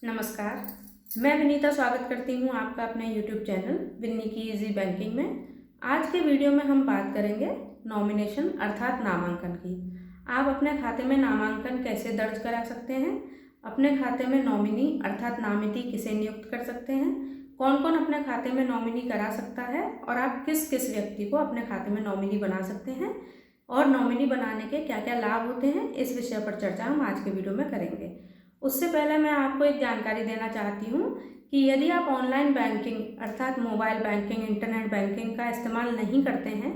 नमस्कार, मैं विनीता स्वागत करती हूँ आपका अपने YouTube चैनल विन्नी की इजी बैंकिंग में। आज के वीडियो में हम बात करेंगे नॉमिनेशन अर्थात नामांकन की। आप अपने खाते में नामांकन कैसे दर्ज करा सकते हैं, अपने खाते में नॉमिनी अर्थात नामिती किसे नियुक्त कर सकते हैं, कौन कौन अपने खाते में नॉमिनी करा सकता है और आप किस किस व्यक्ति को अपने खाते में नॉमिनी बना सकते हैं और नॉमिनी बनाने के क्या क्या लाभ होते हैं, इस विषय पर चर्चा हम आज के वीडियो में करेंगे। उससे पहले मैं आपको एक जानकारी देना चाहती हूँ कि यदि आप ऑनलाइन बैंकिंग अर्थात मोबाइल बैंकिंग, इंटरनेट बैंकिंग का इस्तेमाल नहीं करते हैं,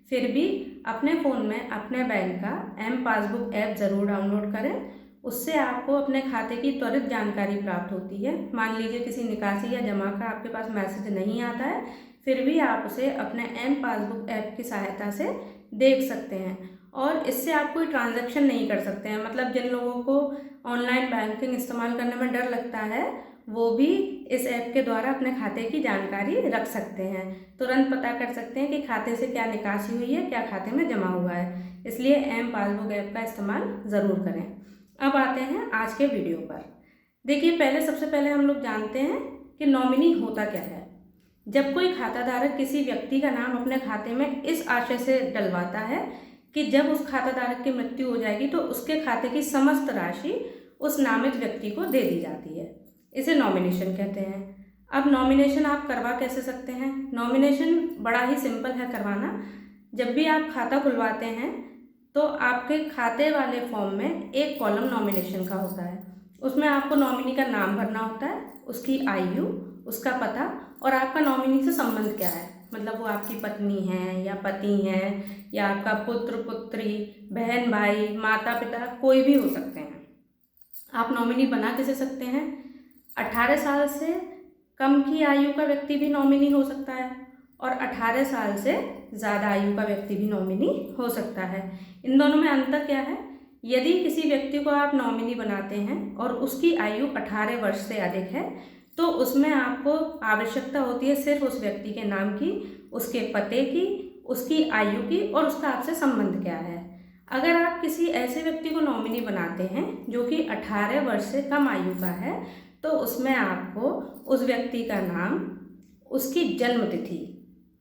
फिर भी अपने फ़ोन में अपने बैंक का एम पासबुक ऐप ज़रूर डाउनलोड करें। उससे आपको अपने खाते की त्वरित जानकारी प्राप्त होती है। मान लीजिए किसी निकासी या जमा का आपके पास मैसेज नहीं आता है, फिर भी आप उसे अपने एम पासबुक ऐप की सहायता से देख सकते हैं और इससे आप कोई ट्रांजैक्शन नहीं कर सकते हैं। मतलब जिन लोगों को ऑनलाइन बैंकिंग इस्तेमाल करने में डर लगता है, वो भी इस ऐप के द्वारा अपने खाते की जानकारी रख सकते हैं, तुरंत पता कर सकते हैं कि खाते से क्या निकासी हुई है, क्या खाते में जमा हुआ है। इसलिए एम पासबुक ऐप का इस्तेमाल ज़रूर करें। अब आते हैं आज के वीडियो पर। देखिए, सबसे पहले हम लोग जानते हैं कि नॉमिनी होता क्या है। जब कोई खाताधारक किसी व्यक्ति का नाम अपने खाते में इस आशय से डलवाता है कि जब उस खाताधारक की मृत्यु हो जाएगी तो उसके खाते की समस्त राशि उस नामित व्यक्ति को दे दी जाती है, इसे नॉमिनेशन कहते हैं। अब नॉमिनेशन आप करवा कैसे सकते हैं? नॉमिनेशन बड़ा ही सिंपल है करवाना। जब भी आप खाता खुलवाते हैं तो आपके खाते वाले फॉर्म में एक कॉलम नॉमिनेशन का होता है। उसमें आपको नॉमिनी का नाम भरना होता है, उसकी आयु, उसका पता और आपका नॉमिनी से संबंध क्या है। मतलब वो आपकी पत्नी है या पति हैं या आपका पुत्र पुत्री, बहन भाई, माता पिता, कोई भी हो सकते हैं। आप नॉमिनी बना कैसे सकते हैं? 18 साल से कम की आयु का व्यक्ति भी नॉमिनी हो सकता है और 18 साल से ज़्यादा आयु का व्यक्ति भी नॉमिनी हो सकता है। इन दोनों में अंतर क्या है? यदि किसी व्यक्ति को आप नॉमिनी बनाते हैं और उसकी आयु 18 वर्ष से अधिक है तो उसमें आपको आवश्यकता होती है सिर्फ उस व्यक्ति के नाम की, उसके पते की, उसकी आयु की और उसका आपसे संबंध क्या है। अगर आप किसी ऐसे व्यक्ति को नॉमिनी बनाते हैं जो कि 18 वर्ष से कम आयु का है तो उसमें आपको उस व्यक्ति का नाम, उसकी जन्म तिथि,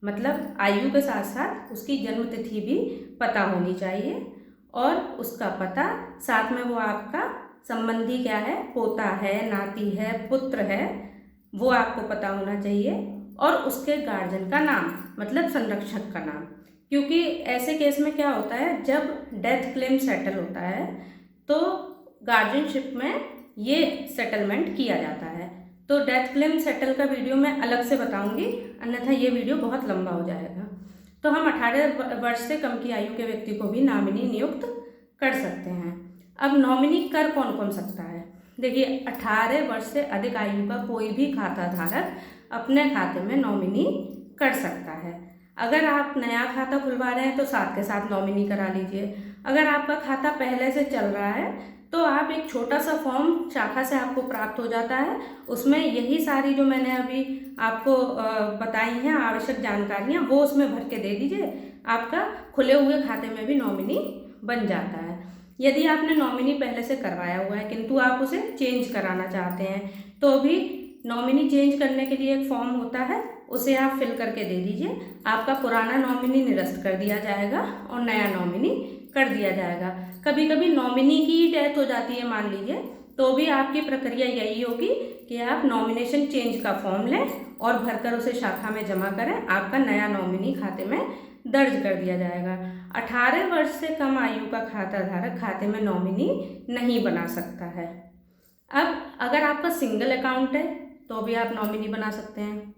मतलब आयु के साथ साथ उसकी जन्म तिथि भी पता होनी चाहिए और उसका पता, साथ में वो आपका संबंधी क्या है, पोता है, नाती है, पुत्र है, वो आपको पता होना चाहिए और उसके गार्जियन का नाम, मतलब संरक्षक का नाम। क्योंकि ऐसे केस में क्या होता है, जब डेथ क्लेम सेटल होता है तो गार्जियनशिप में ये सेटलमेंट किया जाता है। तो डेथ क्लेम सेटल का वीडियो मैं अलग से बताऊंगी, अन्यथा ये वीडियो बहुत लंबा हो जाएगा। तो हम 18 वर्ष से कम की आयु के व्यक्ति को भी नॉमिनी नियुक्त कर सकते हैं। अब नॉमिनी कर कौन कौन सकता है? देखिए, 18 वर्ष से अधिक आयु का कोई भी खाताधारक अपने खाते में नॉमिनी कर सकता है। अगर आप नया खाता खुलवा रहे हैं तो साथ के साथ नॉमिनी करा लीजिए। अगर आपका खाता पहले से चल रहा है तो आप एक छोटा सा फॉर्म शाखा से आपको प्राप्त हो जाता है, उसमें यही सारी जो मैंने अभी आपको बताई हैं आवश्यक जानकारियाँ, वो उसमें भर के दे दीजिए। आपका खुले हुए खाते में भी नॉमिनी बन जाता है। यदि आपने नॉमिनी पहले से करवाया हुआ है किंतु आप उसे चेंज कराना चाहते हैं तो भी नॉमिनी चेंज करने के लिए एक फॉर्म होता है, उसे आप फिल करके दे दीजिए। आपका पुराना नॉमिनी निरस्त कर दिया जाएगा और नया नॉमिनी कर दिया जाएगा। कभी कभी नॉमिनी की डेथ हो जाती है मान लीजिए, तो भी आपकी प्रक्रिया यही होगी कि आप नॉमिनेशन चेंज का फॉर्म लें और भरकर उसे शाखा में जमा करें। आपका नया नॉमिनी खाते में दर्ज कर दिया जाएगा। 18 वर्ष से कम आयु का खाताधारक खाते में नॉमिनी नहीं बना सकता है। अब अगर आपका सिंगल अकाउंट है तो भी आप नॉमिनी बना सकते हैं।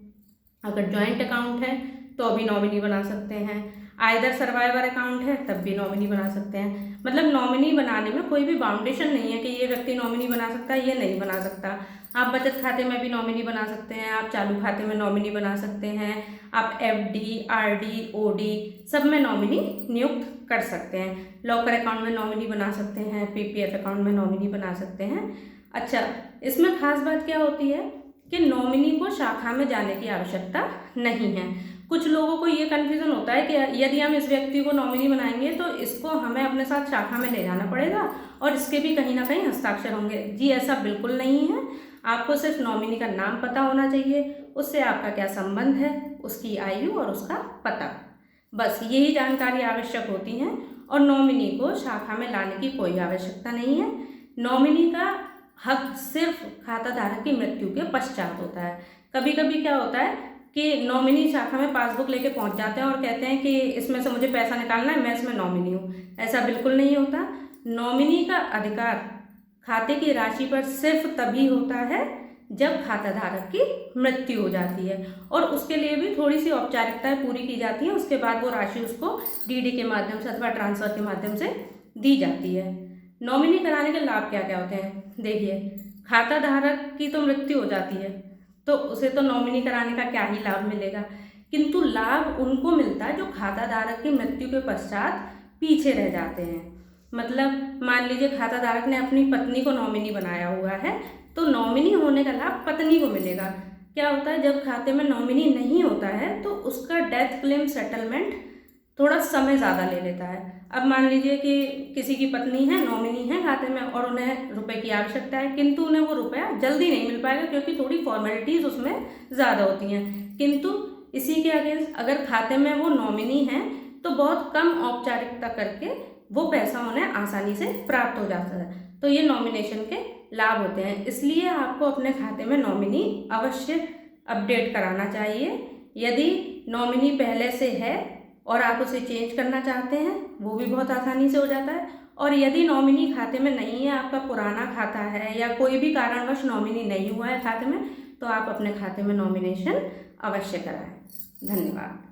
अगर जॉइंट अकाउंट है तो भी नॉमिनी बना सकते हैं। आइदर सर्वाइवर अकाउंट है तब भी नॉमिनी बना सकते हैं। मतलब नॉमिनी बनाने में कोई भी बाउंडेशन नहीं है कि ये व्यक्ति नॉमिनी बना सकता है, ये नहीं बना सकता। आप बचत खाते में भी नॉमिनी बना सकते हैं, आप चालू खाते में नॉमिनी बना सकते हैं, आप एफडी, आरडी, ओडी सब में नॉमिनी नियुक्त कर सकते हैं। लॉकर अकाउंट में नॉमिनी बना सकते हैं, पीपीएफ अकाउंट में नॉमिनी बना सकते हैं। अच्छा, इसमें खास बात क्या होती है कि नॉमिनी को शाखा में जाने की आवश्यकता नहीं है। कुछ लोगों को ये कन्फ्यूज़न होता है कि यदि हम इस व्यक्ति को नॉमिनी बनाएंगे तो इसको हमें अपने साथ शाखा में ले जाना पड़ेगा और इसके भी कहीं ना कहीं हस्ताक्षर होंगे। जी, ऐसा बिल्कुल नहीं है। आपको सिर्फ नॉमिनी का नाम पता होना चाहिए, उससे आपका क्या संबंध है, उसकी आयु और उसका पता, बस यही जानकारी आवश्यक होती हैं। और नॉमिनी को शाखा में लाने की कोई आवश्यकता नहीं है। नॉमिनी का हक सिर्फ खाताधारक की मृत्यु के पश्चात होता है। कभी कभी क्या होता है कि नॉमिनी शाखा में पासबुक लेके पहुंच जाते हैं और कहते हैं कि इसमें से मुझे पैसा निकालना है, मैं इसमें नॉमिनी हूँ। ऐसा बिल्कुल नहीं होता। नॉमिनी का अधिकार खाते की राशि पर सिर्फ तभी होता है जब खाताधारक की मृत्यु हो जाती है, और उसके लिए भी थोड़ी सी औपचारिकताएं पूरी की जाती हैं। उसके बाद वो राशि उसको डीडी के माध्यम से अथवा ट्रांसफर के माध्यम से दी जाती है। नॉमिनी कराने के लाभ क्या क्या होते हैं? देखिए, खाताधारक की तो मृत्यु हो जाती है तो उसे तो नॉमिनी कराने का क्या ही लाभ मिलेगा, किंतु लाभ उनको मिलता है जो खाताधारक की मृत्यु के पश्चात पीछे रह जाते हैं। मतलब मान लीजिए खाताधारक ने अपनी पत्नी को नॉमिनी बनाया हुआ है, तो नॉमिनी होने का लाभ पत्नी को मिलेगा। क्या होता है, जब खाते में नॉमिनी नहीं होता है तो उसका डेथ क्लेम सेटलमेंट थोड़ा समय ज़्यादा ले लेता है। अब मान लीजिए कि किसी की पत्नी है, नॉमिनी है खाते में, और उन्हें रुपए की आवश्यकता है, किंतु उन्हें वो रुपया जल्दी नहीं मिल पाएगा क्योंकि थोड़ी फॉर्मेलिटीज़ उसमें ज़्यादा होती हैं। किंतु इसी के अगेंस्ट अगर खाते में वो नॉमिनी है तो बहुत कम औपचारिकता करके वो पैसा उन्हें आसानी से प्राप्त हो जाता है। तो ये नॉमिनेशन के लाभ होते हैं। इसलिए आपको अपने खाते में नॉमिनी अवश्य अपडेट कराना चाहिए। यदि नॉमिनी पहले से है और आप उसे चेंज करना चाहते हैं, वो भी बहुत आसानी से हो जाता है। और यदि नॉमिनी खाते में नहीं है, आपका पुराना खाता है या कोई भी कारणवश नॉमिनी नहीं हुआ है खाते में, तो आप अपने खाते में नॉमिनेशन अवश्य कराएं। धन्यवाद।